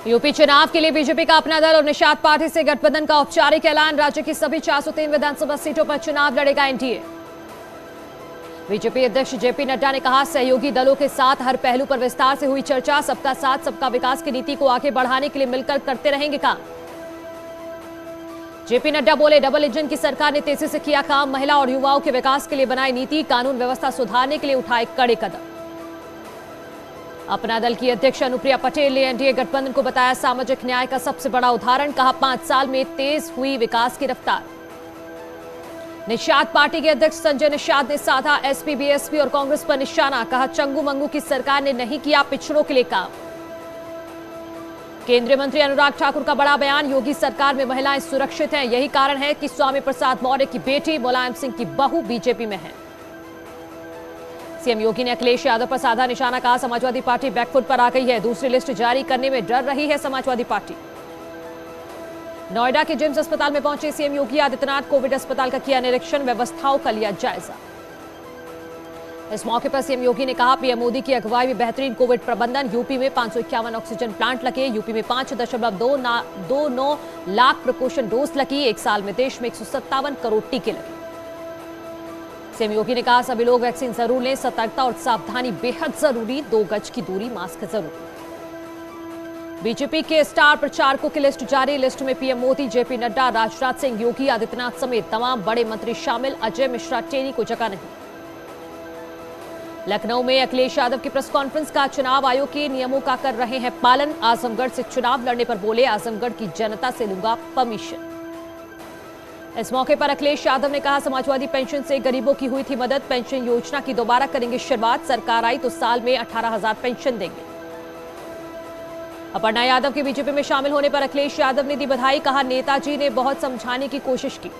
UP चुनाव के लिए बीजेपी का अपना दल और निषाद पार्टी से गठबंधन का औपचारिक ऐलान। राज्य की सभी 403 विधानसभा सीटों पर चुनाव लड़ेगा एनडीए। बीजेपी अध्यक्ष जेपी नड्डा ने कहा, सहयोगी दलों के साथ हर पहलू पर विस्तार से हुई चर्चा। सबका साथ सबका विकास की नीति को आगे बढ़ाने के लिए मिलकर करते रहेंगे काम। जेपी नड्डा बोले, डबल इंजन की सरकार ने तेजी से किया काम। महिला और युवाओं के विकास के लिए बनाई नीति, कानून व्यवस्था सुधारने के लिए उठाए कड़े कदम। अपना दल की अध्यक्ष अनुप्रिया पटेल ने एनडीए गठबंधन को बताया सामाजिक न्याय का सबसे बड़ा उदाहरण। कहा, 5 साल में तेज हुई विकास की रफ्तार। निषाद पार्टी के अध्यक्ष संजय निषाद ने साधा एसपी, बीएसपी और कांग्रेस पर निशाना। कहा, चंगू मंगू की सरकार ने नहीं किया पिछड़ों के लिए काम। केंद्रीय मंत्री अनुराग ठाकुर का बड़ा बयान, योगी सरकार में महिलाएं सुरक्षित हैं। यही कारण है कि स्वामी प्रसाद मौर्य की बेटी मुलायम सिंह की बहू बीजेपी में है। सीएम योगी ने अखिलेश यादव पर साधा निशाना। कहा, समाजवादी पार्टी बैकफुट पर आ गई है। दूसरी लिस्ट जारी करने में डर रही है समाजवादी पार्टी। नोएडा के जिम्स अस्पताल में पहुंचे सीएम योगी आदित्यनाथ। कोविड अस्पताल का किया निरीक्षण, व्यवस्थाओं का लिया जायजा। इस मौके पर सीएम योगी ने कहा, पीएम मोदी की अगुवाई में बेहतरीन कोविड प्रबंधन। यूपी में 551 ऑक्सीजन प्लांट लगे। यूपी में 5.29 लाख प्रिकॉशन डोज लगी। एक साल में देश में 157 करोड़ टीके लगे। सीएम योगी ने कहा, सभी लोग वैक्सीन जरूर लें। सतर्कता और सावधानी बेहद जरूरी। 2 गज की दूरी, मास्क जरूरी। बीजेपी के स्टार प्रचारकों की लिस्ट जारी। लिस्ट में पीएम मोदी, जेपी नड्डा, राजनाथ सिंह, योगी आदित्यनाथ समेत तमाम बड़े मंत्री शामिल। अजय मिश्रा टेनी को जगह नहीं। लखनऊ में अखिलेश यादव की प्रेस कॉन्फ्रेंस। का चुनाव आयोग के नियमों का कर रहे हैं पालन। आजमगढ़ से चुनाव लड़ने पर बोले, आजमगढ़ की जनता से लूंगा परमिशन। इस मौके पर अखिलेश यादव ने कहा, समाजवादी पेंशन से गरीबों की हुई थी मदद। पेंशन योजना की दोबारा करेंगे शुरुआत। सरकार आई तो साल में 18,000 पेंशन देंगे। अपर्णा यादव के बीजेपी में शामिल होने पर अखिलेश यादव ने दी बधाई। कहा, नेताजी ने बहुत समझाने की कोशिश की।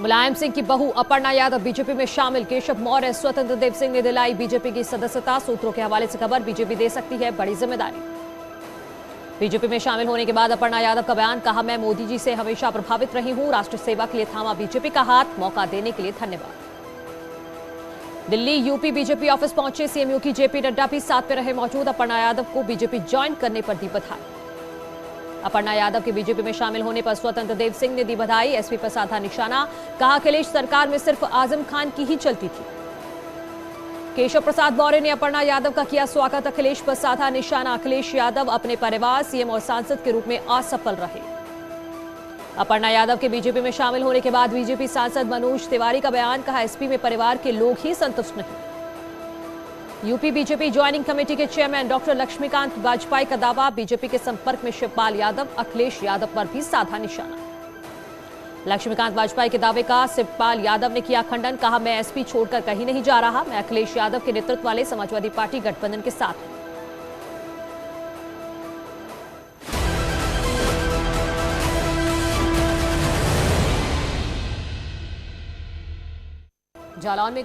मुलायम सिंह की बहू अपर्णा यादव बीजेपी में शामिल। केशव मौर्य, स्वतंत्र देव सिंह ने दिलाई बीजेपी की सदस्यता। सूत्रों के हवाले से खबर, बीजेपी दे सकती है बड़ी जिम्मेदारी। बीजेपी में शामिल होने के बाद अपर्णा यादव का बयान। कहा, मैं मोदी जी से हमेशा प्रभावित रही हूं। राष्ट्र सेवा के लिए थामा बीजेपी का हाथ। मौका देने के लिए धन्यवाद। दिल्ली यूपी बीजेपी ऑफिस पहुंचे सीएम योगी। जेपी नड्डा भी साथ में रहे मौजूद। अपर्णा यादव को बीजेपी ज्वाइन करने पर दी बधाई। अपर्णा यादव के बीजेपी में शामिल होने पर स्वतंत्र देव सिंह ने दी बधाई। एसपी पर साधा निशाना। कहा, अखिलेश सरकार में सिर्फ आजम खान की ही चलती थी। केशव प्रसाद मौर्य ने अपर्णा यादव का किया स्वागत। अखिलेश पर साधा निशाना। अखिलेश यादव अपने परिवार, सीएम और सांसद के रूप में असफल रहे। अपर्णा यादव के बीजेपी में शामिल होने के बाद बीजेपी सांसद मनोज तिवारी का बयान। कहा, एसपी में परिवार के लोग ही संतुष्ट नहीं। यूपी बीजेपी ज्वाइनिंग कमेटी के चेयरमैन डॉक्टर लक्ष्मीकांत वाजपेयी का दावा। बीजेपी के संपर्क में शिवपाल यादव। अखिलेश यादव पर भी साधा निशाना। लक्ष्मीकांत वाजपेयी के दावे का शिवपाल यादव ने किया खंडन। कहा, मैं एसपी छोड़कर कहीं नहीं जा रहा। मैं अखिलेश यादव के नेतृत्व वाले समाजवादी पार्टी गठबंधन के साथ हूं। जालौन में